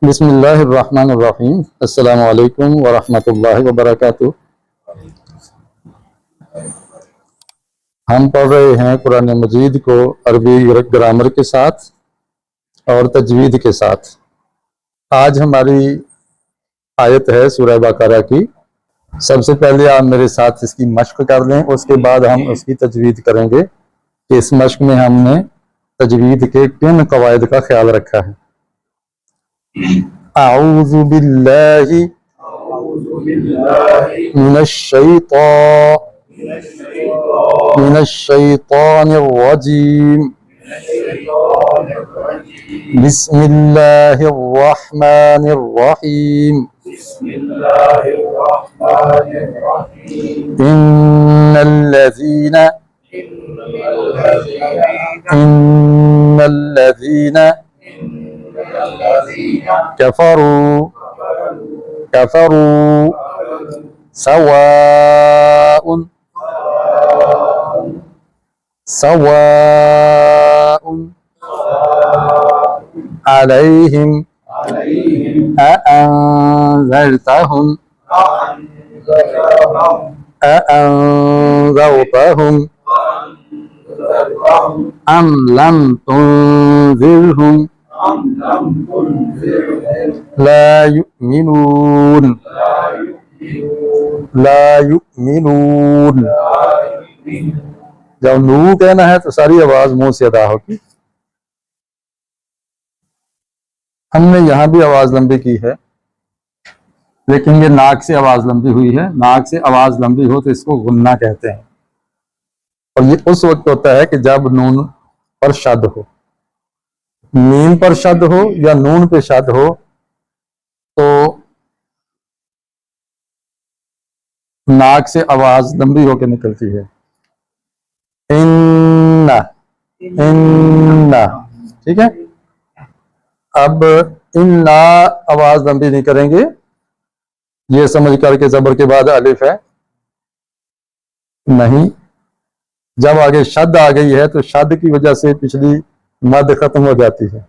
बिस्मिल्लाहिर्रहमानिर्रहीम। अस्सलामु अलैकुम वरहमतुल्लाहि वबरकातुहू। हम पढ़ रहे हैं कुरान मजीद को अरबी ग्रामर के साथ और तजवीद के साथ। आज हमारी आयत है सूरह बकरा की। सबसे पहले आप मेरे साथ इसकी मश्क कर लें, उसके बाद हम उसकी तजवीद करेंगे कि इस मश्क में हमने तजवीद के किन कवायद का ख्याल रखा है। अऊज़ु बिल्लाहि मिनश्शैतानिर्रजीम। बिस्मिल्लाहिर्रहमानिर्रहीम। इन्नल्लज़ीना कफरू सवाउन अलैहिम अअंज़रतहुम अम लम तुंज़िरहुम ला युमिनून। जब नू कहना है तो सारी आवाज मुंह से अदा होगी। हमने यहां भी आवाज लंबी की है, लेकिन ये नाक से आवाज लंबी हुई है। नाक से आवाज लंबी हो तो इसको गुन्ना कहते हैं, और ये उस वक्त होता है कि जब नून पर शद हो, मीम पर शद हो या नून पे शद हो, तो नाक से आवाज लंबी होकर निकलती है। इन्ना इन्ना, ठीक है। अब इन्ना आवाज लंबी नहीं करेंगे, ये समझ करके जबर के बाद अलिफ है नहीं। जब आगे शद आ गई है तो शद की वजह से पिछली मद खत्म हो जाती है।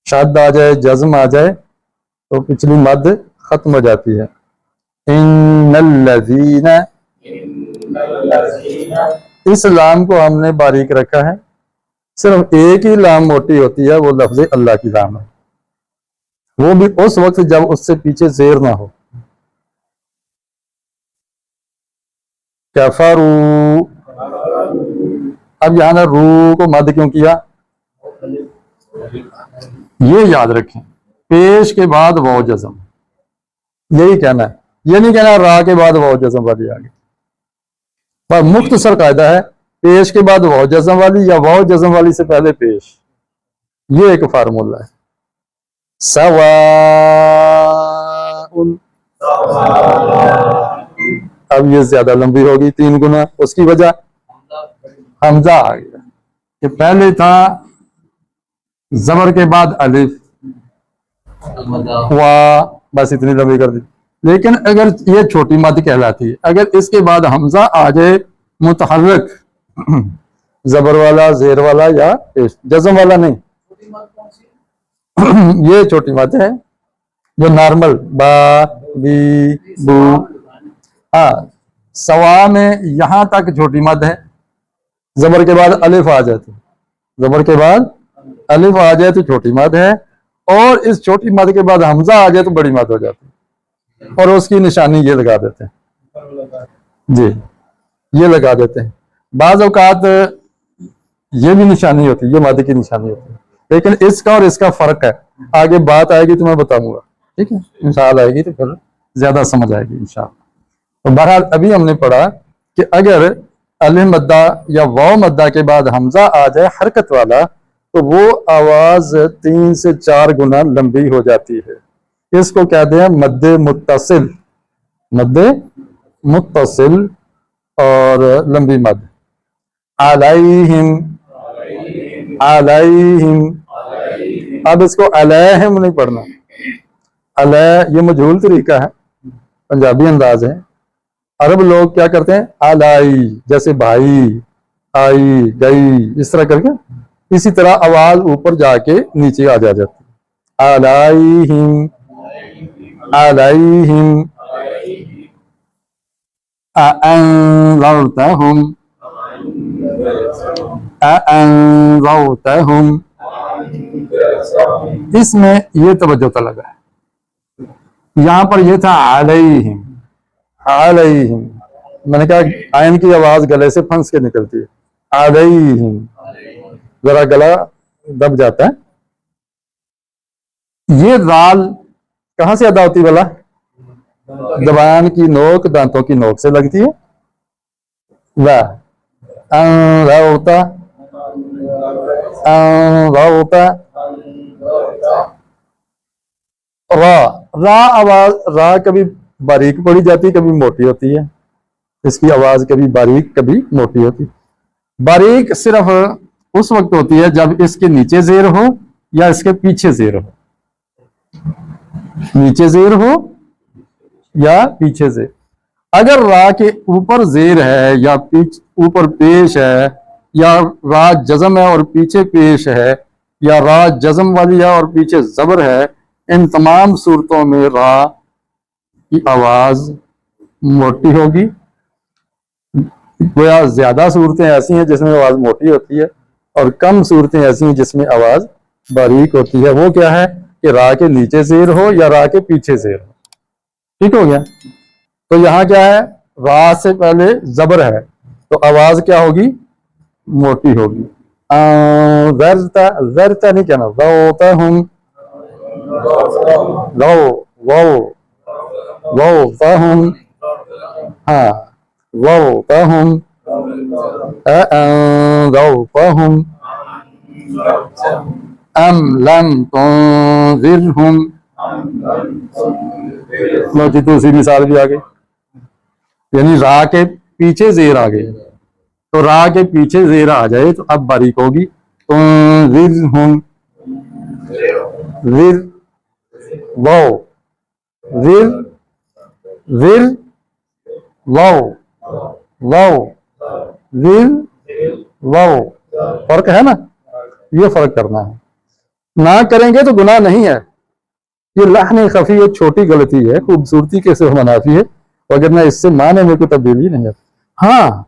शद आ जाए, जज्म आ जाए तो पिछली मद खत्म हो जाती है। इन्नल्लज़ीना, इस लाम को हमने बारीक रखा है। सिर्फ एक ही लाम मोटी होती है, वो लफ्ज़ अल्लाह की लाम है। वो भी उस वक्त जब उससे पीछे जेर ना हो। कफरू, अब यहां ना रू को मद क्यों किया, ये याद रखें। पेश के बाद वाव जज़म, यही कहना है। ये नहीं कहना रा के बाद वाव जज़म वाली आ गई। पर मुख्तसर कायदा है, पेश के बाद वाव जज़म वाली या वाव जज़म वाली से पहले पेश, ये एक फार्मूला है। सवाउन, अब ये ज्यादा लंबी होगी 3 गुना। उसकी वजह हमजा आ गया कि पहले था जबर के बाद अलिफ, वाह, बस इतनी लंबी कर दी। लेकिन अगर ये छोटी मद कहलाती है, अगर इसके बाद हमजा आ जाए मुतहर्रिक, जबर वाला, जेर वाला या जज़म वाला नहीं, ये छोटी मद है जो नॉर्मल बा बी बू। हाँ, सवा में यहां तक छोटी मद है। जबर के बाद अलिफ आ जाए तो, जबर के बाद अलिफ आ जाए तो छोटी मद है, और इस छोटी मद के बाद हमजा आ जाए तो बड़ी मद हो जाती है। और उसकी निशानी ये लगा देते हैं जी, ये लगा देते हैं। बाज़ औकात ये भी निशानी होती है, ये मद की निशानी होती है, लेकिन इसका और इसका फर्क है। आगे बात आएगी तो मैं बताऊंगा, ठीक है। इंशाअल्लाह आएगी तो फिर ज्यादा समझ आएगी इंशाअल्लाह। तो बहरहाल अभी हमने पढ़ा कि अगर अलिफ मद्दा या वाव मद्दा के बाद हमजा आ जाए हरकत वाला, तो वो आवाज 3 से 4 गुना लंबी हो जाती है। इसको कहते हैं मद्दे मुत्तसिल, मद्दे मुत्तसिल और लंबी मद। अलैहिम, अलैहिम, अब इसको अलैहिम नहीं पढ़ना। अलै ये मजहूल तरीका है, पंजाबी अंदाज है। अरब लोग क्या करते हैं, अलाई, जैसे भाई, आई, गई, इस तरह करके, इसी तरह आवाज ऊपर जाके नीचे आ जाती है। अलैहिम अलैहिम अअनज़रतहुम अअनज़रतहुम। इसमें ये तवज्जो तलब है, यहां पर ये था अलैहिम अलैहिम, मैंने कहा आयन की आवाज गले से फंस के निकलती है, अलैहिम जरा गला दब जाता है। ये दाल कहां से अदा होती वाला? जबान की नोक दांतों की नोक से लगती है। वाह अनज़रता अनज़रता। रा रा आवाज, रा कभी बारीक पड़ी जाती कभी मोटी होती है, इसकी आवाज कभी बारीक कभी मोटी होती है। बारीक सिर्फ उस वक्त होती है जब इसके नीचे जेर हो या इसके पीछे जेर हो, नीचे जेर हो या पीछे जेर। अगर रा के ऊपर जेर है या ऊपर पेश है, या रा जज़म है और पीछे पेश है, या रा जज़म वाली है और पीछे जबर है, इन तमाम सूरतों में रा की आवाज मोटी होगी। गोया ज्यादा सूरतें ऐसी हैं जिसमें आवाज मोटी होती है और कम सूरतें ऐसी हैं जिसमें आवाज बारीक होती है। वो क्या है कि रा के नीचे जेर हो या रा के पीछे जेर हो। ठीक हो गया? तो यहाँ क्या है, रा से पहले जबर है तो आवाज क्या होगी? मोटी होगी। ज़रता, ज़रता नहीं कहना, ज़ौतहुम, ज़ौ वो ज़ौतहुम, हाँ ज़ौतहुम अअनज़रतहुम अम लम तुनज़िरहुम। लो जी, दूसरी मिसाल भी आ गई, यानी रा के पीछे जेर आ गई, तो रा के पीछे जेर आ जाए तो अब बारीक होगी। तुनज़िरहुम, ज़िर वो ज़िर ज़िर वो वो ज़िर वो, फर्क है ना, ये फर्क करना है। ना करेंगे तो गुनाह नहीं है, ये लहन खफी एक छोटी गलती है, खूबसूरती के से मनाफी है, वगरना इससे माने में कोई तब्दीली नहीं है। हाँ,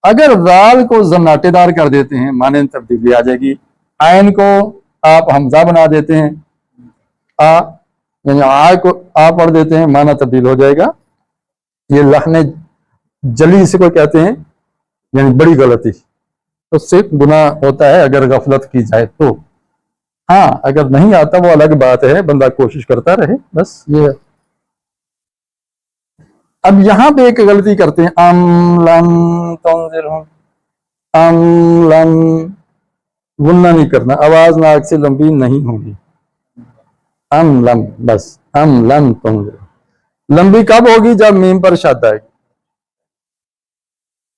अगर दाल को जन्नाटेदार कर देते हैं माने में तब्दीली आ जाएगी। आयन को आप हमजा बना देते हैं, आ यानी आ को आ पढ़ देते हैं, माना तब्दील हो जाएगा। ये लहन जली से को कहते हैं, यानी बड़ी गलती, उससे गुनाह होता है अगर गफलत की जाए तो। हाँ, अगर नहीं आता वो अलग बात है, बंदा कोशिश करता रहे, बस ये है। अब यहां पे एक गलती करते हैं, अम लम तुनज़िरहुम, अम लम, गुन्ना नहीं करना, आवाज नाक से लंबी नहीं होगी। अम लम, बस अम लम तुनज़िरहुम। लंबी कब होगी? जब मीम पर शद आएगी।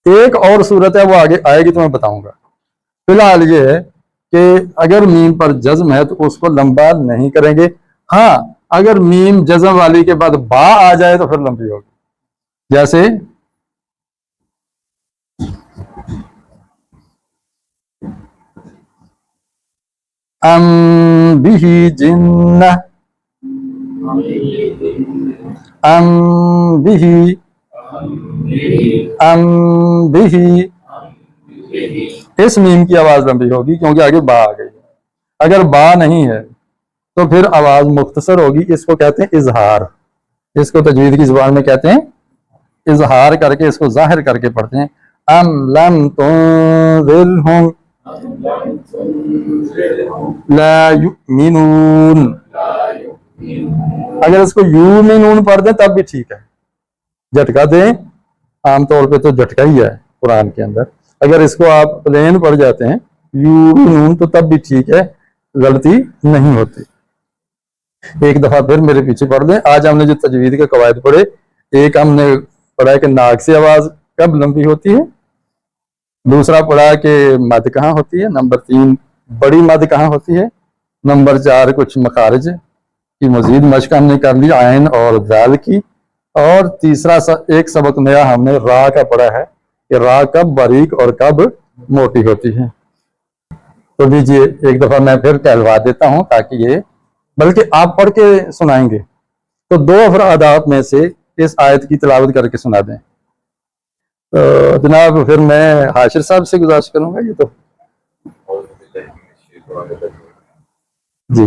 एक और सूरत है, वो आगे आएगी तो मैं बताऊंगा। फिलहाल ये है कि अगर मीम पर जज्म है तो उसको लंबा नहीं करेंगे। हाँ, अगर मीम जज्म वाली के बाद बा आ जाए तो फिर लंबी होगी। जैसे अम बिही जिन्नह, अम बिही, अम बिही, इस मीम की आवाज लंबी होगी क्योंकि आगे बा आ गई। अगर बा नहीं है तो फिर आवाज मुख्तसर होगी। इसको कहते हैं इजहार, इसको तजवीद की जुबान में कहते हैं इजहार करके, इसको जाहिर करके पढ़ते हैं। अम लम तुनज़िरहुम ला युमिनून। अगर इसको युमिनून पढ़ दें तब भी ठीक है, झटका दें, आमतौर पे तो झटका ही है कुरान के अंदर। अगर इसको आप प्लेन पढ़ जाते हैं युमिनून तो तब भी ठीक है, गलती नहीं होती। एक दफा फिर मेरे पीछे पढ़ लें। आज हमने जो तजवीद के कवायद पढ़े, एक हमने पढ़ा कि नाक से आवाज कब लंबी होती है, दूसरा पढ़ा कि मद कहाँ होती है, नंबर 3 बड़ी मद कहाँ होती है, नंबर 4 कुछ मखारिज की मजीद मशक हमने कर ली, आयन और दाल की। और तीसरा एक सबक नया हमने रा का पढ़ा है कि रा कब बारीक और कब मोटी होती है। तो लीजिए एक दफा मैं फिर कहलवा देता हूं ताकि ये बल्कि आप पढ़ के सुनाएंगे। तो 2 अफराद आप में से इस आयत की तिलावत करके सुना दें। तो जनाब फिर मैं हाशिर साहब से गुजारिश करूंगा। ये तो जी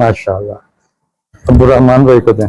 माशाअल्लाह। अब्दुर्रहमान भाई को दें।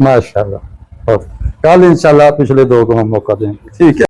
माशाअल्लाह। और कल इंशाल्लाह पिछले 2 को हम मौका देंगे। ठीक है।